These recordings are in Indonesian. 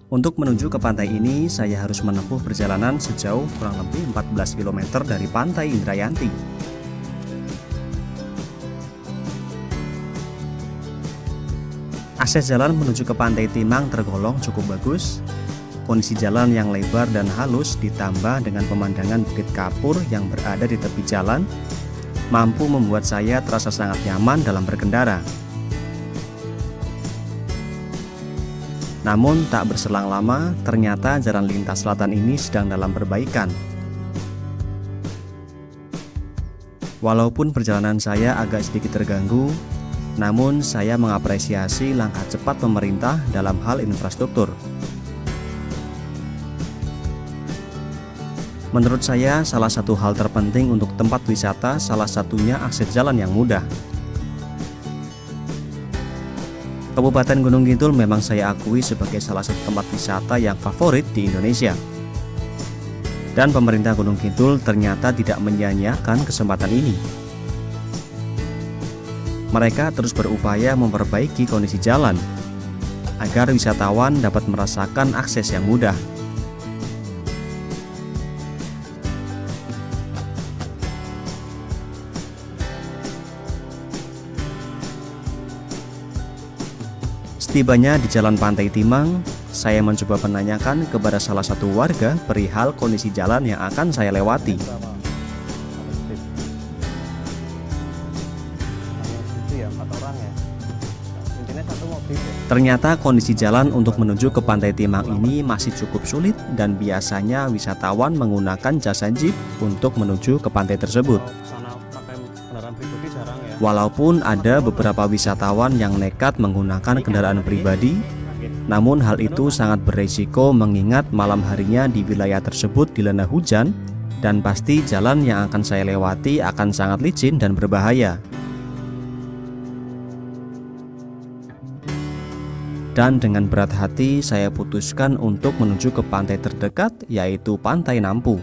Untuk menuju ke pantai ini, saya harus menempuh perjalanan sejauh kurang lebih 14 km dari pantai Indrayanti. Akses jalan menuju ke pantai Timang tergolong cukup bagus. Kondisi jalan yang lebar dan halus ditambah dengan pemandangan Bukit Kapur yang berada di tepi jalan, mampu membuat saya terasa sangat nyaman dalam berkendara. Namun tak berselang lama, ternyata jalan lintas selatan ini sedang dalam perbaikan. Walaupun perjalanan saya agak sedikit terganggu, namun saya mengapresiasi langkah cepat pemerintah dalam hal infrastruktur. Menurut saya, salah satu hal terpenting untuk tempat wisata salah satunya akses jalan yang mudah. Kabupaten Gunung Kidul memang saya akui sebagai salah satu tempat wisata yang favorit di Indonesia. Dan pemerintah Gunung Kidul ternyata tidak menyia-nyiakan kesempatan ini. Mereka terus berupaya memperbaiki kondisi jalan agar wisatawan dapat merasakan akses yang mudah. Setibanya di Jalan Pantai Timang, saya mencoba menanyakan kepada salah satu warga perihal kondisi jalan yang akan saya lewati. Ternyata kondisi jalan untuk menuju ke Pantai Timang ini masih cukup sulit dan biasanya wisatawan menggunakan jasa jeep untuk menuju ke pantai tersebut. Walaupun ada beberapa wisatawan yang nekat menggunakan kendaraan pribadi, namun hal itu sangat beresiko mengingat malam harinya di wilayah tersebut dilanda hujan dan pasti jalan yang akan saya lewati akan sangat licin dan berbahaya. Dan dengan berat hati saya putuskan untuk menuju ke pantai terdekat, yaitu Pantai Nampu.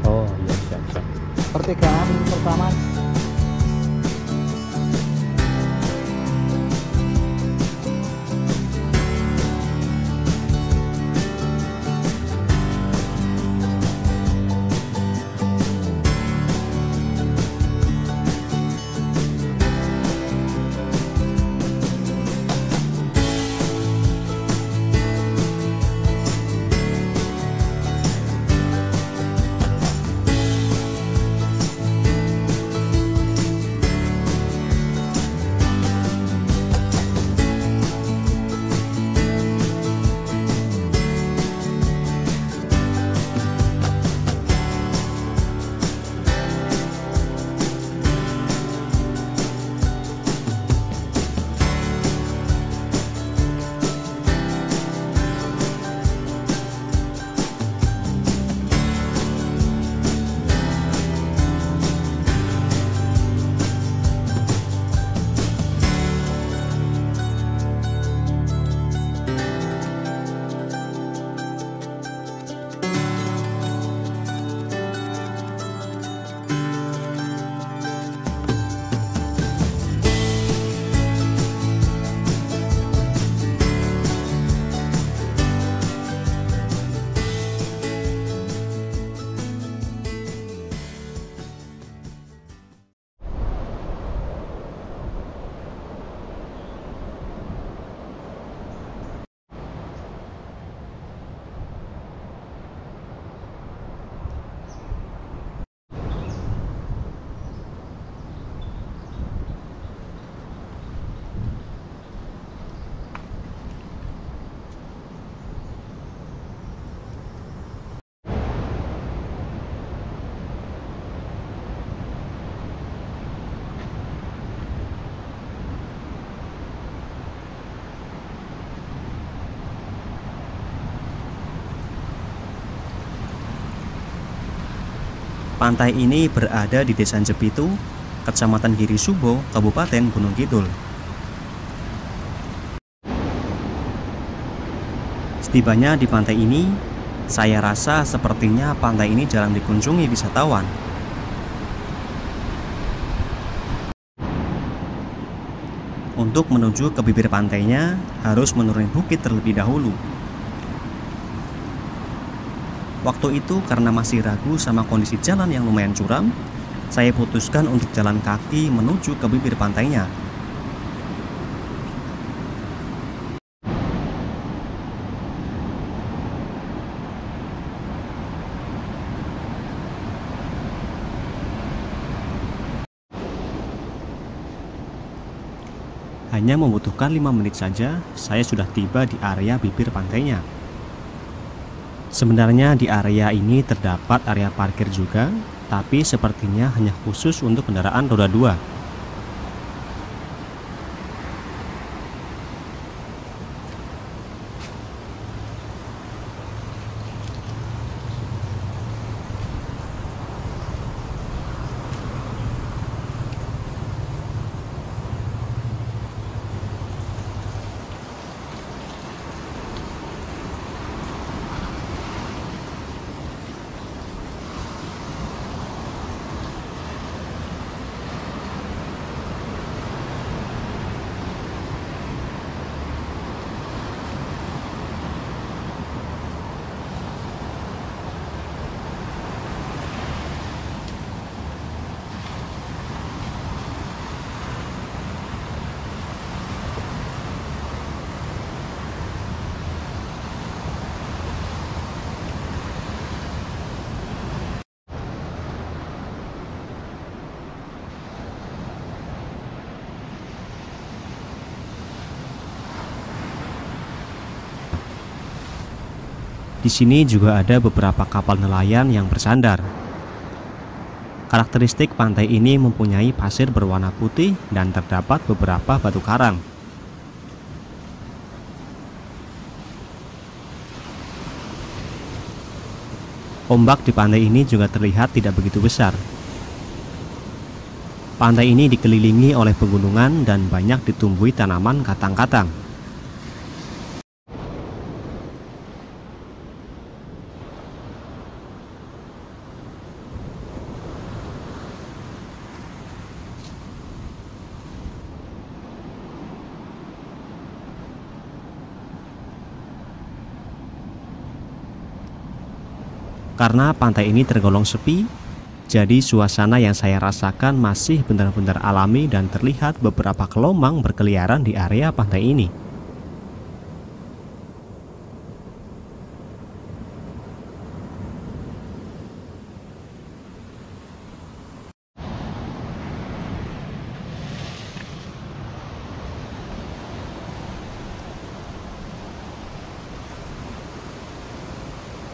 Oh iya, siap. Pertigaan pertama. Pantai ini berada di Desa Jepitu, Kecamatan Giri Subo, Kabupaten Gunung Kidul. Setibanya di pantai ini, saya rasa sepertinya pantai ini jarang dikunjungi wisatawan. Untuk menuju ke bibir pantainya, harus menuruni bukit terlebih dahulu. Waktu itu karena masih ragu sama kondisi jalan yang lumayan curam, saya putuskan untuk jalan kaki menuju ke bibir pantainya. Hanya membutuhkan 5 menit saja, saya sudah tiba di area bibir pantainya. Sebenarnya di area ini terdapat area parkir juga, tapi sepertinya hanya khusus untuk kendaraan roda 2. Di sini juga ada beberapa kapal nelayan yang bersandar. Karakteristik pantai ini mempunyai pasir berwarna putih dan terdapat beberapa batu karang. Ombak di pantai ini juga terlihat tidak begitu besar. Pantai ini dikelilingi oleh pegunungan dan banyak ditumbuhi tanaman katang-katang. Karena pantai ini tergolong sepi, jadi suasana yang saya rasakan masih benar-benar alami dan terlihat beberapa kelomang berkeliaran di area pantai ini.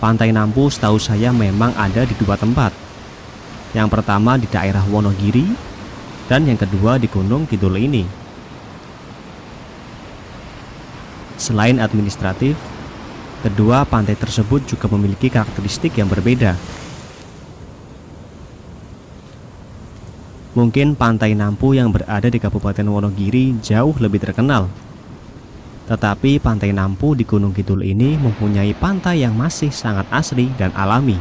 Pantai Nampu setahu saya memang ada di 2 tempat. Yang pertama di daerah Wonogiri, dan yang kedua di Gunung Kidul ini. Selain administratif, kedua pantai tersebut juga memiliki karakteristik yang berbeda. Mungkin Pantai Nampu yang berada di Kabupaten Wonogiri jauh lebih terkenal. Tetapi Pantai Nampu di Gunung Kidul ini mempunyai pantai yang masih sangat asri dan alami.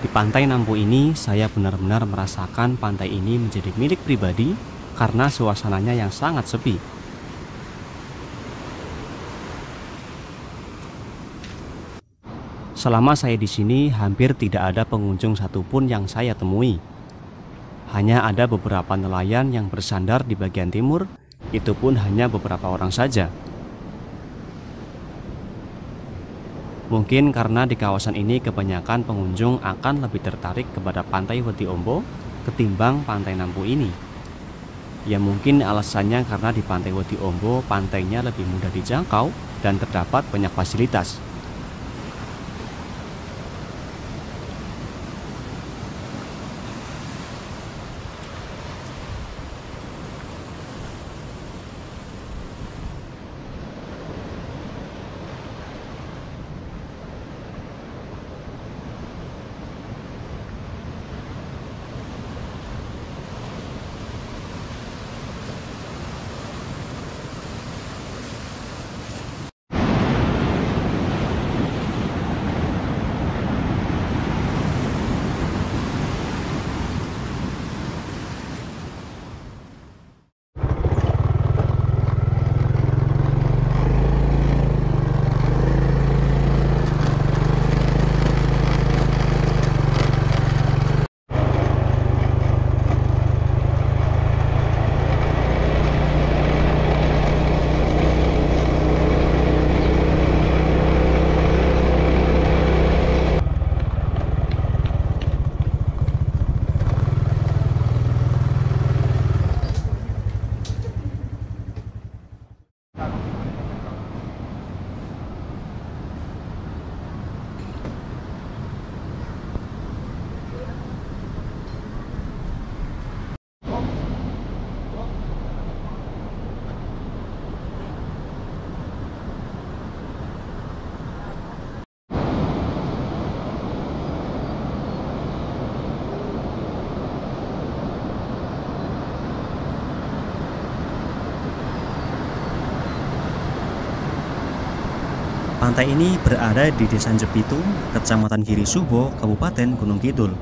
Di Pantai Nampu ini, saya benar-benar merasakan pantai ini menjadi milik pribadi karena suasananya yang sangat sepi. Selama saya di sini, hampir tidak ada pengunjung satupun yang saya temui. Hanya ada beberapa nelayan yang bersandar di bagian timur, itu pun hanya beberapa orang saja. Mungkin karena di kawasan ini kebanyakan pengunjung akan lebih tertarik kepada Pantai Wedi Ombo ketimbang Pantai Nampu ini. Ya mungkin alasannya karena di Pantai Wedi Ombo pantainya lebih mudah dijangkau dan terdapat banyak fasilitas. Pantai ini berada di Desa Jepitu, Kecamatan Girisubo, Kabupaten Gunung Kidul.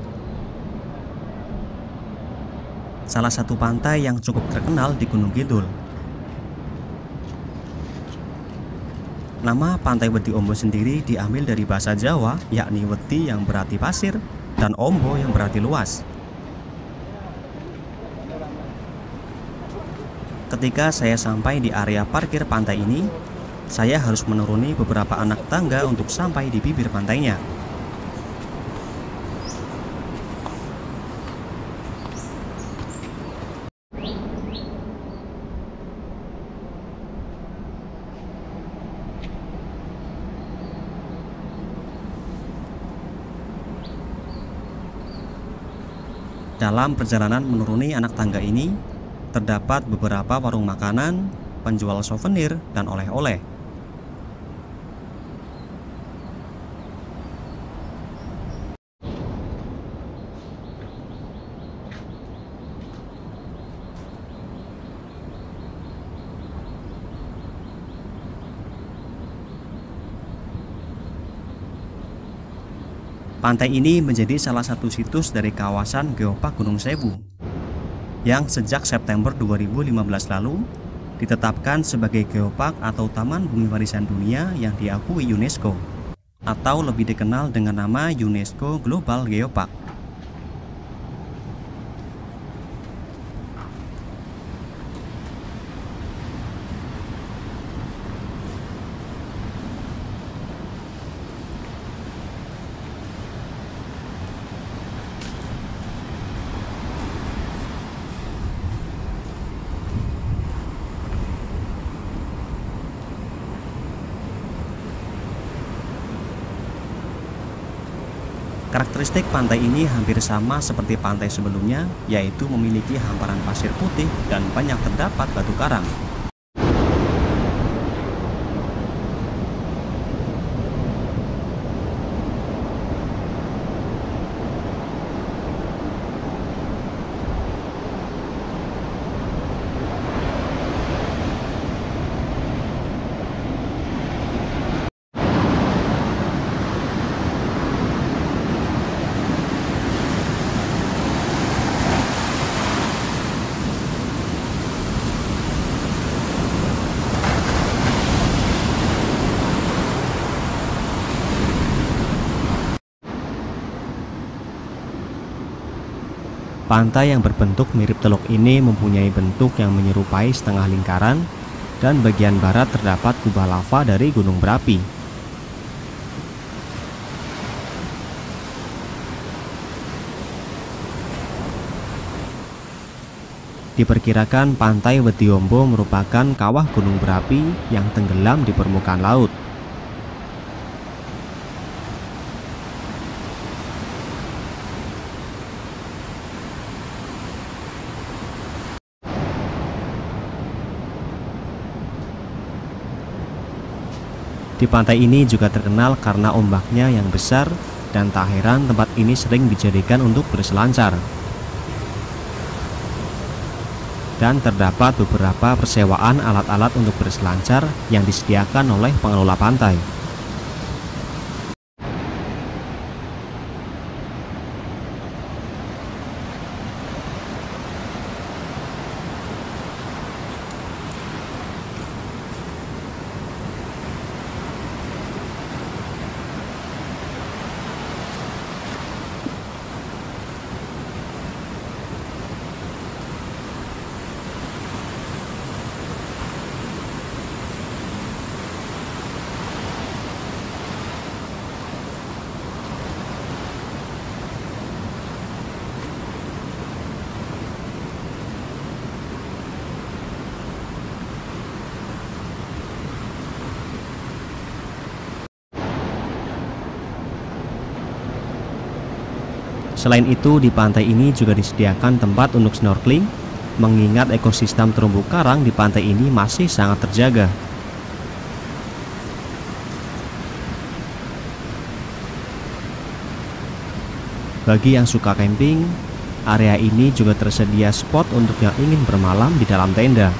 Salah satu pantai yang cukup terkenal di Gunung Kidul. Nama Pantai Wedi Ombo sendiri diambil dari bahasa Jawa, yakni wedi yang berarti pasir dan ombo yang berarti luas. Ketika saya sampai di area parkir pantai ini, saya harus menuruni beberapa anak tangga untuk sampai di bibir pantainya. Dalam perjalanan menuruni anak tangga ini, terdapat beberapa warung makanan, penjual souvenir, dan oleh-oleh. Pantai ini menjadi salah satu situs dari kawasan Geopark Gunung Sewu yang sejak September 2015 lalu ditetapkan sebagai Geopark atau Taman Bumi Warisan Dunia yang diakui UNESCO atau lebih dikenal dengan nama UNESCO Global Geopark. Karakteristik pantai ini hampir sama seperti pantai sebelumnya, yaitu memiliki hamparan pasir putih dan banyak terdapat batu karang. Pantai yang berbentuk mirip teluk ini mempunyai bentuk yang menyerupai setengah lingkaran, dan bagian barat terdapat kubah lava dari gunung berapi. Diperkirakan Pantai Wediombo merupakan kawah gunung berapi yang tenggelam di permukaan laut. Di pantai ini juga terkenal karena ombaknya yang besar, dan tak heran tempat ini sering dijadikan untuk berselancar. Dan terdapat beberapa persewaan alat-alat untuk berselancar yang disediakan oleh pengelola pantai. Selain itu, di pantai ini juga disediakan tempat untuk snorkeling, mengingat ekosistem terumbu karang di pantai ini masih sangat terjaga. Bagi yang suka camping, area ini juga tersedia spot untuk yang ingin bermalam di dalam tenda.